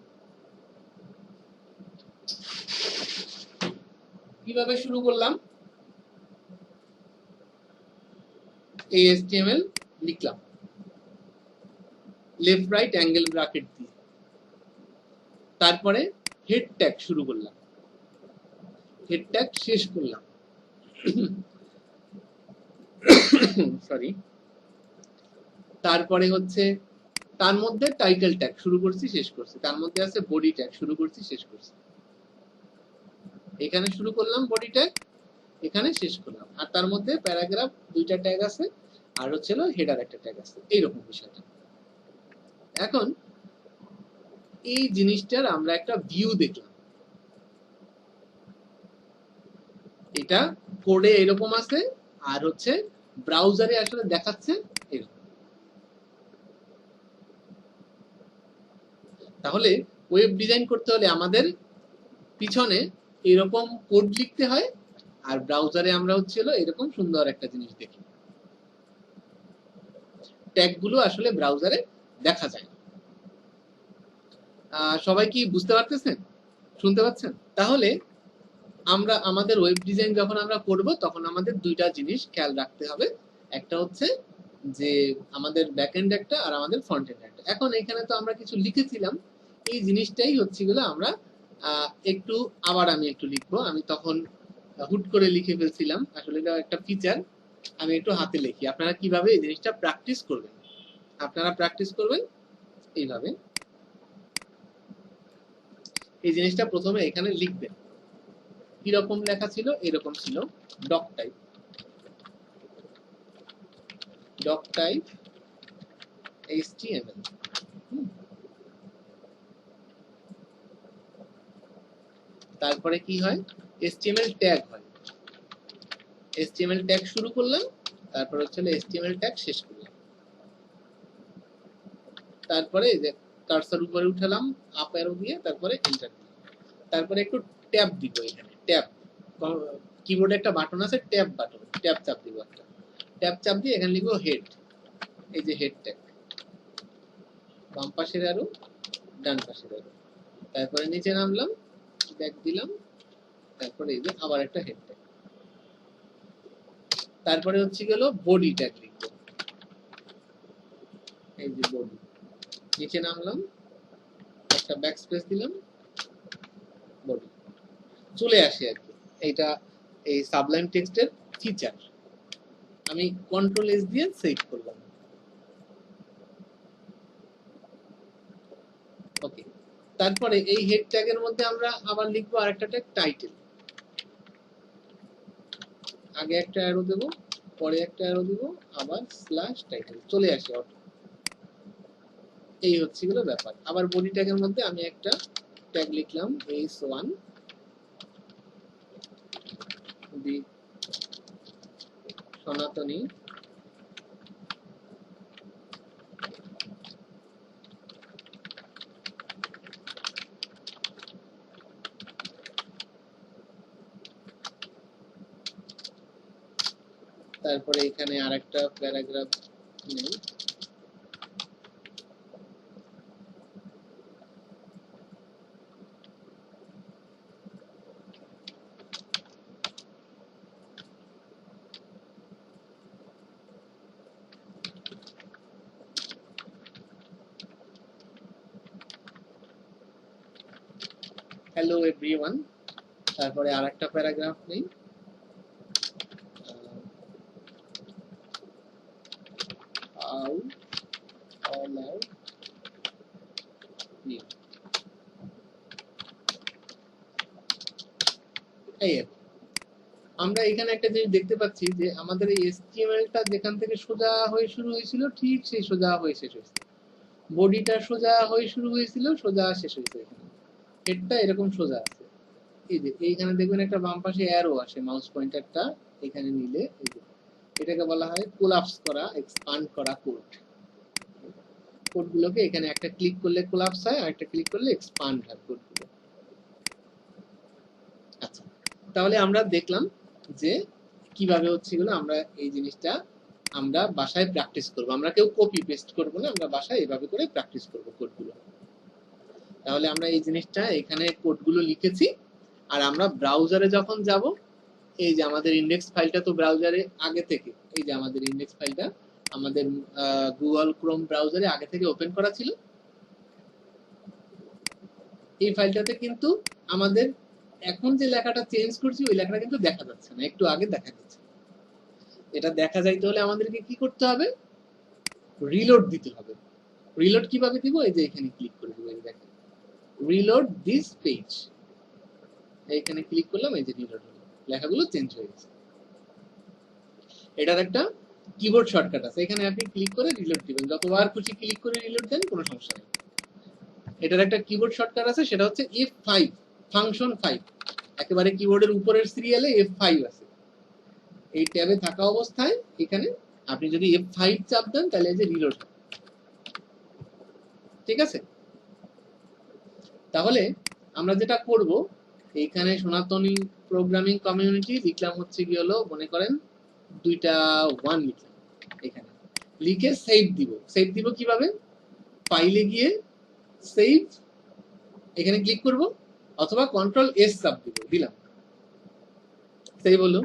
কিভাবে শুরু করলাম, এই HTML লিখলাম লেফট রাইট অ্যাঙ্গেল ব্র্যাকেট দিয়ে, তারপরে হেড ট্যাগ শুরু করলাম, হেড ট্যাগ শেষ করলাম, সরি, তারপরে হচ্ছে তার মধ্যে টাইটেল ট্যাগ শুরু করছি শেষ করছি, তার মধ্যে আছে বডি ট্যাগ শুরু করছি শেষ করছি, এখানে শুরু করলাম বডি ট্যাগ, এখানে শেষ করলাম, আর তার মধ্যে প্যারাগ্রাফ দুইটা ট্যাগ আছে, আর হচ্ছে হেডার একটা ট্যাগ আছে, এইরকম বিষয়টা। এখন এই জিনিসটার আমরা একটা ভিউ দেখলাম, এটা কোডে এরকম আছে, আর হচ্ছে ব্রাউজারে আসলে দেখাচ্ছে এরকম। তাহলে ওয়েব ডিজাইন করতে হলে আমাদের পিছনে এরকম কোড লিখতে হয়, আর ব্রাউজারে আমরা হচ্ছে এরকম সুন্দর একটা জিনিস দেখি। ট্যাগগুলো আসলে ব্রাউজারে দেখা যায় না। সবাই কি বুঝতে পারতেছেন, শুনতে পাচ্ছেন? তাহলে আমরা আমাদের ওয়েব ডিজাইন যখন আমরা করব তখন আমাদের দুইটা জিনিস খেয়াল রাখতে হবে, একটা হচ্ছে যে আমাদের ব্যাকএন্ড একটা আর আমাদের ফ্রন্ট এন্ড একটা। এখন এখানে তো আমরা কিছু লিখেছিলাম, এই জিনিসটাই হচ্ছে গুলো আমরা একটু আবার আমি একটু লিখবো, আমি তখন হুট করে লিখে ফেলছিলাম, আসলে এটা একটা ফিচার, আমি একটু হাতে লিখি। আপনারা কিভাবে এই জিনিসটা প্র্যাকটিস করবেন, আপনারা প্র্যাকটিস করবেন এইভাবে। এই জিনিসটা প্রথমে এখানে লিখবেন, কিরকম লেখা ছিল, এরকম ছিল, doc type, doc type HTML। তারপরে কি হয়, HTML ট্যাগ হয়, HTML ট্যাগ শুরু করলাম, তারপর হচ্ছে HTML ট্যাগ শেষ করলাম। তারপরে এই যে কার্সর উপরে উঠালাম আপ অ্যারো দিয়ে, তারপরে এন্টার দিলাম। তারপরে একটু ট্যাব দিব, এখানে ট্যাব, কিবোর্ডে একটা বাটন আছে ট্যাব বাটন, ট্যাব চাপ দিব একটা, ট্যাব চাপ দিয়ে এখানে লিখবো হেড, এই যে হেড ট্যাগ, বাম পাশের অ্যারো ডান পাশের অ্যারো, তারপরে নিচে নামলাম, ব্যাক দিলাম, তারপরে এই যে আবার একটা হেড ট্যাগ, তারপরে হচ্ছে গেল বডি ট্যাগ লিখবো, এই যে বডি, নিচে নামলাম, একটা ব্যাক স্পেস দিলাম, বডি চলে আসে আর কি। এইটা এই সাবলাইম টেক্সটের ফিচার। আমি কন্ট্রোল এস দিয়ে সেভ করলাম। ওকে, তারপরে এই হেড ট্যাগের মধ্যে আমরা আবার লিখবো আরেকটা ট্যাগ টাইটেল, আগে একটা অ্যারো দেব, পরে একটা অ্যারো দিব, আবার স্ল্যাশ টাইটেল চলে আসে অটো। এই হচ্ছে গুলো ব্যাপার। আবার বডি ট্যাগের মধ্যে আমি একটা ট্যাগ লিখলাম s1 দি সনাতনী তারপরে এখানে আরেকটা প্যারাগ্রাফ নেই, হ্যালো এভরিওয়ান, তারপরে আরেকটা প্যারাগ্রাফ নেই, how all out you, এই আর কি। আমরা এখানে একটা জিনিস দেখতে পাচ্ছি যে আমাদের এই HTML-টা যেখান থেকে সোজা হয়ে শুরু হয়েছিল ঠিক সেই সোজা হয়ে শেষ হয়েছে, বডিটা সোজা হয়ে শুরু হয়েছিল, সোজা শেষ হয়েছে, এখানে হেডটা এরকম সোজা আছে। এই যে এইখানে দেখবেন একটা বাম পাশে অ্যারো আসে, মাউস পয়েন্টারটা এখানে নিলে এই যে এটাকে বলা হয় কোলাপস করা, এক্সপান্ড করা কোড। কোডগুলোকে এখানে একটা ক্লিক করলে কোলাপস হয়, আর একটা ক্লিক করলে এক্সপান্ড হয় কোডগুলো। আচ্ছা, তাহলে আমরা দেখলাম যে কিভাবে হচ্ছে এগুলো, আমরা এই জিনিসটা আমরা বাসায় প্র্যাকটিস করব, আমরা কেউ কপি পেস্ট করব না, আমরা বাসায় এভাবে করে প্র্যাকটিস করব কোডগুলো। তাহলে আমরা এই জিনিসটা এখানে কোডগুলো লিখেছি, আর আমরা ব্রাউজারে যখন যাব, এই যে আমাদের ইন্ডেক্স ফাইলটা তো ব্রাউজারে আগে থেকে, এই যে আমাদের ইন্ডেক্স ফাইলটা আমাদের গুগল ক্রোম ব্রাউজারে আগে থেকে ওপেন করা ছিল। এই ফাইলটাতে কিন্তু আমাদের এখন যে লেখাটা চেঞ্জ করছি ওই লেখাটা কিন্তু দেখা যাচ্ছে না, একটু আগে দেখা যাচ্ছে। এটা দেখা যাইতে হলে আমাদেরকে কি করতে হবে, রিলোড দিতে হবে। রিলোড কিভাবে দিব, এই যে এখানে ক্লিক করে দিব, এই দেখেন রিলোড দিস পেজ, এইখানে ক্লিক করলাম, এই যে রিলোড হলো, লেখাগুলো চেঞ্জ হয়ে গেছে। এটার একটা কিবোর্ড শর্টকাট আছে, এখানে আপনি ক্লিক করে রিলোড দিবেন, যতবার খুশি ক্লিক করে রিলোড দেন, কোনো সমস্যা নেই। এটার একটা কিবোর্ড শর্টকাট আছে, সেটা হচ্ছে F5, ফাংশন 5, একেবারে কিবোর্ডের উপরের সিরিয়ালে F5 আছে। এই ট্যাবে থাকা অবস্থায় এখানে আপনি যদি F5 চাপ দেন, তাহলে এই যে রিলোড হবে। ঠিক আছে, তাহলে আমরা যেটা করব, এইখানে সনাতনী প্রোগ্রামিং কমিউনিটি লিখলাম, হচ্ছে কি হলো, মনে করেন দুইটা 1 লিখলাম, এখানে লিখে সেভ দিব। সেভ দিব কিভাবে, ফাইলে গিয়ে সেভ, এখানে ক্লিক করব, অথবা কন্ট্রোল এস চাপ দিব, দিলাম, সেভ হলো।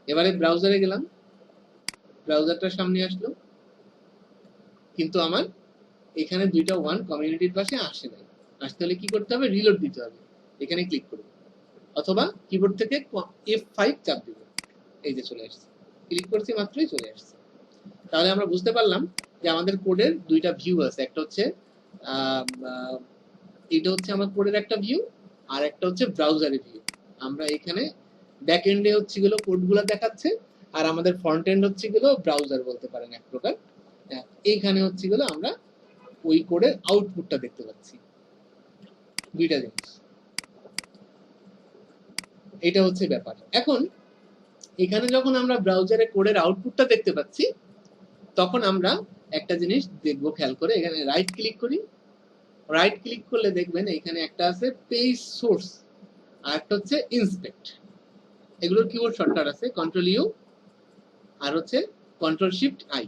এবারে ব্রাউজারে গেলাম, ব্রাউজারটার সামনে আসলো, কিন্তু আমার এখানে দুইটা 1 কমিউনিটির পাশে আসে নাই, আসতে হলে কি করতে হবে, রিলোড দিতে হবে, এখানে ক্লিক করব, অথবা কিবোর্ড থেকে F5 চাপ দিব, এই যে চলে আসছে, ক্লিক করছি মাত্রই চলে আসছে। তাহলে আমরা বুঝতে পারলাম যে আমাদের কোডের দুইটা ভিউ আছে, একটা হচ্ছে এটা হচ্ছে আমার কোডের একটা ভিউ, আর একটা হচ্ছে ব্রাউজারের ভিউ। আমরা এখানে ব্যাক এন্ডে হচ্ছে গুলো কোডগুলো দেখাচ্ছে, আর আমাদের ফ্রন্ট এন্ড হচ্ছে গুলো ব্রাউজার বলতে পারেন এক প্রকার। এইখানে হচ্ছে গুলো আমরা ওই কোডের আউটপুটটা দেখতে পাচ্ছি, দুইটা জিনিস। এটা হচ্ছে ব্যাপার। এখন এখানে যখন আমরা ব্রাউজারে কোডের আউটপুটটা দেখতে পাচ্ছি, তখন আমরা একটা জিনিস দেখবো খেয়াল করে, এখানে রাইট ক্লিক করি, রাইট ক্লিক করলে দেখবেন এখানে একটা আছে পেজ সোর্স, আর একটা হচ্ছে ইন্সপেক্ট। এগুলোর কিবোর্ড শর্টকাট আছে কন্ট্রোল ইউ আর হচ্ছে কন্ট্রোল শিফট আই।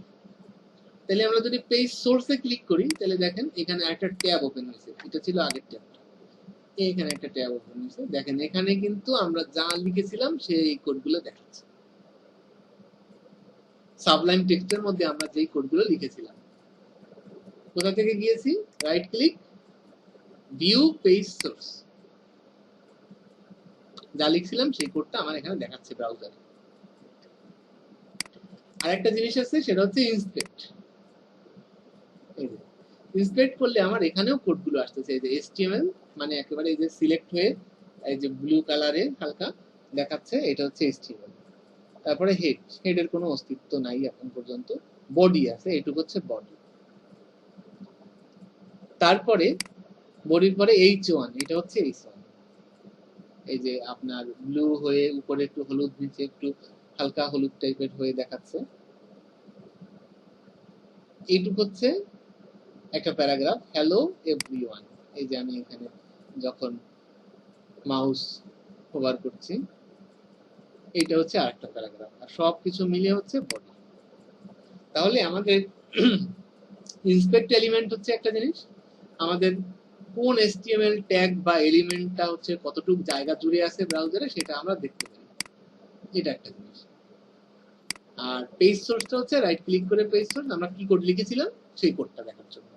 তাহলে আমরা যদি পেজ সোর্সে ক্লিক করি, তাহলে দেখেন এখানে একটা ট্যাব ওপেন হয়েছে, এটা ছিল আগের ট্যাবটা, এখানে একটা ট্যাব ওপেন হয়েছে, দেখেন এখানে কিন্তু আমরা যা লিখেছিলাম সেই কোডগুলো দেখাচ্ছে, সাবলাইম টেক্সটের মধ্যে আমরা যেই কোডগুলো লিখেছিলাম। কোথা থেকে গিয়েছি, right click, view page source, যা লিখছিলাম সেই কোডটা আমার এখানে দেখাচ্ছে ব্রাউজারে। আরেকটা জিনিস আছে, সেটা হচ্ছে ইন্সপেক্ট। ইন্সপেক্ট করলে আমার এখানেও কোডগুলো আসতেছে, এই যে HTML, মানে একেবারে এই যে সিলেক্ট হয়ে এই যে ব্লু কালারে হালকা দেখাচ্ছে, এটা হচ্ছে HTML। তারপরে হেডের কোনো অস্তিত্ব নাই এখন পর্যন্ত, বডি আছে, এটুকু হচ্ছে বডি। তারপরে বডির পরে H1, এটা হচ্ছে H1, এই যে আপনার ব্লু হয়ে উপরে একটু হলুদ, নিচে একটু হালকা হলুদ টাইপের হয়ে দেখাচ্ছে, এইটুকু হচ্ছে একটা প্যারাগ্রাফ, হ্যালো এভরিওয়ান। এই যে আমি এখানে যখন মাউস ওভার করছি, এইটা হচ্ছে আরেকটা প্যারাগ্রাফ, আর সবকিছু মিলিয়ে হচ্ছে বডি। তাহলে আমাদের ইন্সপেক্ট এলিমেন্ট হচ্ছে একটা জিনিস, আমাদের কোন HTML ট্যাগ বা এলিমেন্টটা হচ্ছে কতটুকু জায়গা জুড়ে আছে ব্রাউজারে, সেটা আমরা দেখতে পারি, এটা একটা জিনিস। আর পেজ সোর্সটা হচ্ছে রাইট ক্লিক করে পেজ সোর্স, আমরা কি কোড লিখেছিলাম সেই কোডটা দেখার জন্য।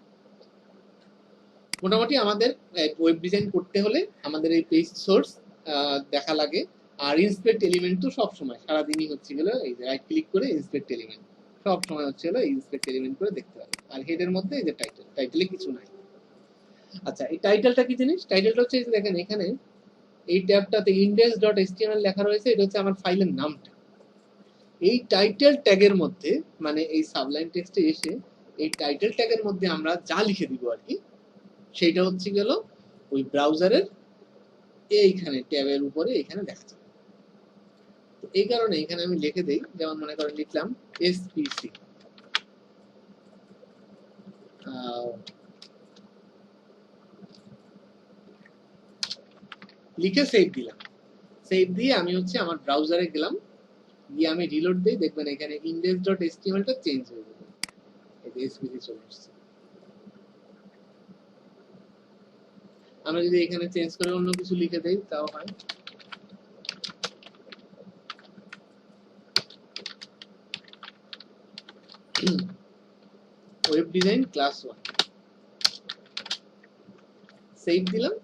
মোটামুটি আমাদের ওয়েব ডিজাইন করতে হলে আমাদের এই পেজ সোর্স দেখা লাগে, আর ইন্সপেক্ট এলিমেন্ট তো সব সময় সারাদিনই হচ্ছে গেল এই যে রাইট ক্লিক করে ইন্সপেক্ট এলিমেন্ট, সব সময় হচ্ছে গেল ইন্সপেক্ট এলিমেন্ট করে দেখতে হবে। আর হেডের মধ্যে এই যে টাইটেল, টাইটেলে কিছু নাই। আচ্ছা, এই টাইটেলটা কি জিনিস, টাইটেলটা হচ্ছে দেখেন এখানে এই ট্যাবটাতে index.html লেখা রয়েছে, এটা হচ্ছে আমার ফাইলের নামটা। এই টাইটেল ট্যাগের মধ্যে, মানে এই সাবলাইম টেক্সটে এসে এই টাইটেল ট্যাগের মধ্যে আমরা যা লিখে দিব আর কি, সেইটা হচ্ছে গেল ওই ব্রাউজারের এইখানে ট্যাবের উপরে এখানে দেখা যাবে। তো এই কারণে এখানে আমি লিখে দেই, যেমন মনে করেন লিখলাম SPC, লিখে সেভ দিলাম। সেভ দিয়ে আমি হচ্ছে আমার ব্রাউজারে গেলাম, গিয়ে আমি রিলোড দেই, দেখবেন এখানে index.html টা চেঞ্জ হয়ে যাবে, এই যে SPC চলে আসছে। আমরা যদি এখানে চেঞ্জ করে অন্য কিছু লিখে দেই তাও হয়। ওয়েব ডিজাইন ক্লাস 1 সেভ দিলাম,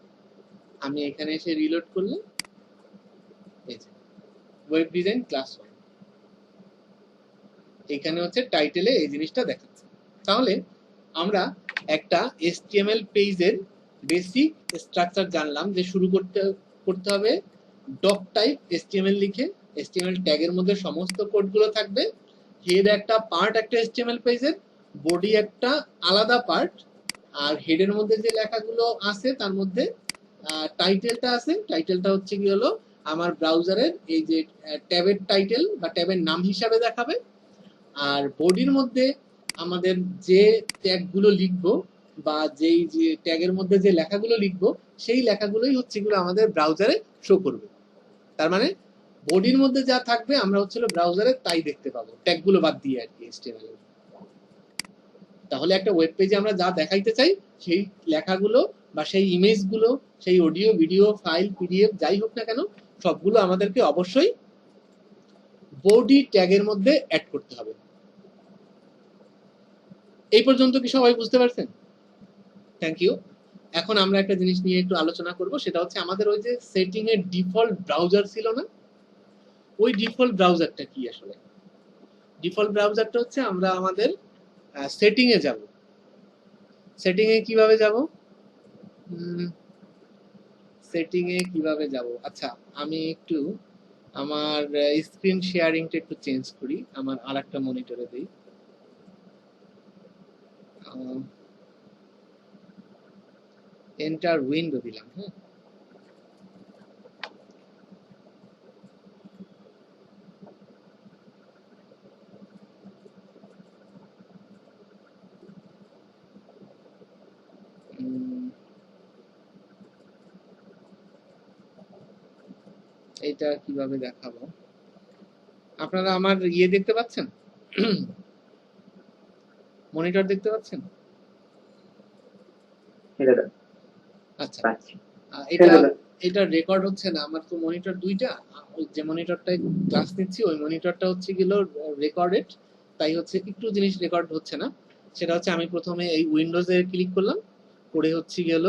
আমি এখানে এসে রিলোড করলে এই যে ওয়েব ডিজাইন ক্লাস 1, এখানে হচ্ছে টাইটেলে এই জিনিসটা দেখাচ্ছে। তাহলে আমরা একটা HTML পেজের বেসিক স্ট্রাকচার জানলাম, যে শুরু করতে হবে ডক টাইপ HTML লিখে, HTML ট্যাগের মধ্যে সমস্ত কোডগুলো থাকবে, হেড একটা পার্ট একটা HTML পেজের, বডি একটা আলাদা পার্ট, আর হেডের মধ্যে যে লেখাগুলো আছে তার মধ্যে টাইটেলটা আছে, টাইটেলটা হচ্ছে কি হলো আমার ব্রাউজারের এই যে ট্যাবের টাইটেল বা ট্যাবের নাম হিসাবে দেখাবে, আর বডির মধ্যে আমাদের যে ট্যাগগুলো লিখবো বা যেই যে ট্যাগের মধ্যে যে লেখাগুলো লিখবো সেই লেখাগুলোই হচ্ছে এগুলো আমাদের ব্রাউজারে শো করবে। তার মানে বডির মধ্যে যা থাকবে আমরা হচ্ছে ব্রাউজারে তাই দেখতে পাবো, ট্যাগগুলো বাদ দিয়ে আর কি HTML এর। তাহলে একটা ওয়েব পেজে আমরা যা দেখাইতে চাই সেই লেখাগুলো বা সেই ইমেজগুলো, সেই অডিও ভিডিও ফাইল PDF যাই হোক না কেন, সবগুলো আমাদেরকে অবশ্যই বডি ট্যাগের মধ্যে অ্যাড করতে হবে। এই পর্যন্ত কি সবাই বুঝতে পারছেন? Thank you. এখন আমরা একটা জিনিস নিয়ে একটু আলোচনা করব, সেটা হচ্ছে আমাদের ওই যে সেটিং এর ডিফল্ট ব্রাউজার ছিল না, ওই ডিফল্ট ব্রাউজারটা কি আসলে। ডিফল্ট ব্রাউজারটা হচ্ছে আমরা আমাদের সেটিং এ যাব। সেটিং এ কিভাবে যাব? সেটিং এ কিভাবে যাব? আচ্ছা, আমি একটু আমার স্ক্রিন শেয়ারিংটা একটু চেঞ্জ করি, আমার আরেকটা মনিটরে দেই। এন্টার উইন্ডো দিলাম। হ্যাঁ, এটা কিভাবে দেখাবো? আপনারা আমার ইয়ে দেখতে পাচ্ছেন? মনিটর দেখতে পাচ্ছেন? হ্যাঁ দাদা আচ্ছা, পাচ্ছি। এটা হ্যাঁ দাদা এটা রেকর্ড হচ্ছে না, আমার তো মনিটর দুইটা। ওই যে মনিটরটায় ক্লাস নিচ্ছি ওই মনিটরটা হচ্ছে গেল রেকর্ডেড, তাই হচ্ছে একটু জিনিস রেকর্ড হচ্ছে না। সেটা হচ্ছে আমি প্রথমে এই উইন্ডোজে ক্লিক করলাম, করে হচ্ছে গেল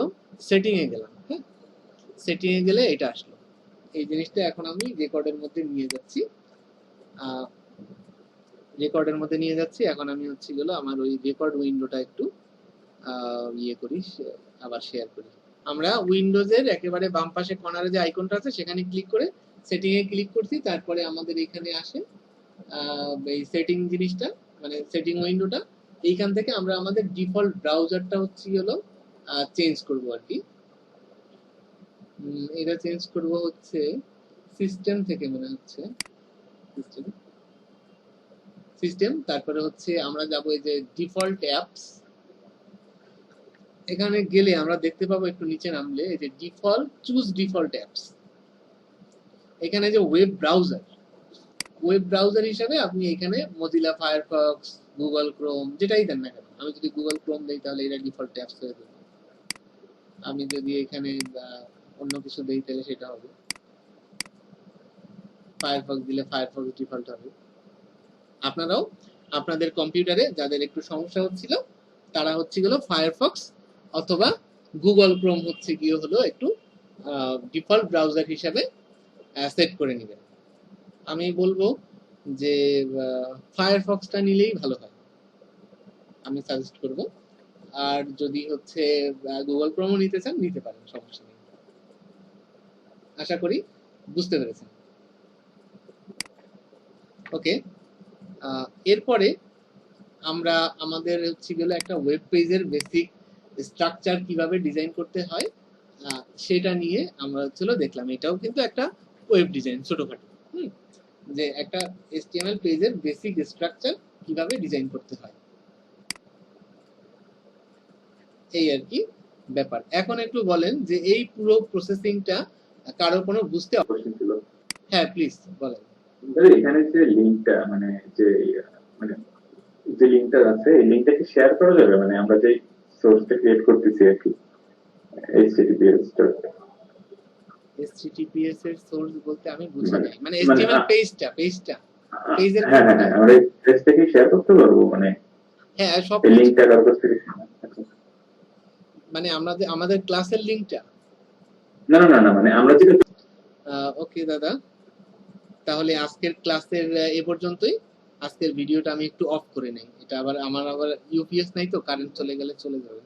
সেটিং এ গেলাম। হ্যাঁ, সেটিং এ গেলে এটা আসলো। এই জিনিসটা এখন আমি রেকর্ডের মধ্যে নিয়ে যাচ্ছি, রেকর্ডের মধ্যে নিয়ে যাচ্ছি। এখন আমি হচ্ছে গেল আমার ওই রেকর্ড উইন্ডোটা একটু ইয়ে করি, আবার শেয়ার করি। আমরা উইন্ডোজের একেবারে বাম পাশে কর্নারে যে আইকনটা আছে সেখানে ক্লিক করে সেটিং এ ক্লিক করছি, তারপরে আমাদের এখানে আসে এই সেটিং জিনিসটা, মানে সেটিং উইন্ডোটা। এইখান থেকে আমরা আমাদের ডিফল্ট ব্রাউজারটা হচ্ছে হলো চেঞ্জ করব আর কি। এটা চেঞ্জ করব হচ্ছে সিস্টেম থেকে, মনে হচ্ছে সিস্টেম সিস্টেম তারপরে হচ্ছে আমরা যাব এই যে ডিফল্ট অ্যাপস। এখানে গেলে আমরা দেখতে পাবো একটু নিচে নামলে এই যে ডিফল্ট, চুজ ডিফল্ট অ্যাপস। এখানে যে ওয়েব ব্রাউজার হিসাবে আপনি এখানে মজিলা ফায়ারফক্স, গুগল ক্রোম, যেটাই দেন না কেন। আমি যদি গুগল ক্রোম দেই তাহলে এটা ডিফল্ট অ্যাপস হয়ে যাবে। আমি যদি এখানে অন্য কিছু দেই তাহলে সেটা হবে। ফায়ারফক্স দিলে ফায়ারফক্স ডিফল্ট হবে। আপনারাও আপনাদের কম্পিউটারে যাদের একটু সমস্যা হচ্ছিল তারা হচ্ছে গেল ফায়ারফক্স অথবা গুগল ক্রোম হচ্ছে গিয়ে হলো একটু ডিফল্ট ব্রাউজার হিসাবে সেট করে নেবেন। আমি বলবো যে ফায়ারফক্সটা নিলেই ভালো হয়, আমি সাজেস্ট করব। আর যদি হচ্ছে গুগল ক্রোমও নিতে চান নিতে পারেন, সমস্যা নেই। আশা করি বুঝতে পেরেছেন। ওকে, এরপরে আমরা আমাদের হচ্ছে গেল একটা ওয়েব পেজের বেসিক স্ট্রাকচার কিভাবে ডিজাইন করতে হয় সেটা নিয়ে আমরা হচ্ছে দেখলাম। এটাও কিন্তু একটা ওয়েব ডিজাইন ছোটখাটো, যে একটা HTML পেজের বেসিক স্ট্রাকচার কিভাবে ডিজাইন করতে হয়, এই আর কি ব্যাপার। এখন একটু বলেন যে এই পুরো প্রসেসিংটা কারো কোনো বুঝতে? কোশ্চেন ছিল হ্যাঁ প্লিজ বলেন। দাদা, এখানে যে লিংকটা মানে যে মানে যে লিংকটা আছে এই লিংকটা কি শেয়ার করা যাবে? মানে আমরা যে সোর্সটা ক্রিয়েট করতেছি আর কি, https HTTPS এর সোর্স বলতে আমি বুঝি মানে নাই, মানে HTML পেজের হ্যাঁ হ্যাঁ হ্যাঁ, আমরা পেজটা কি শেয়ার করতে পারবো? মানে হ্যাঁ সব এই লিংকটা কারোর কাছ থেকে? মানে আমাদের ক্লাসের লিংকটা? না না না না, মানে আমরা যেটা ওকে দাদা, তাহলে আজকের ক্লাসের এ পর্যন্তই। আজকের ভিডিওটা আমি একটু অফ করে নেই, এটা আবার আমার ইউপিএস নাই তো, কারেন্ট চলে গেলে চলে যাবে।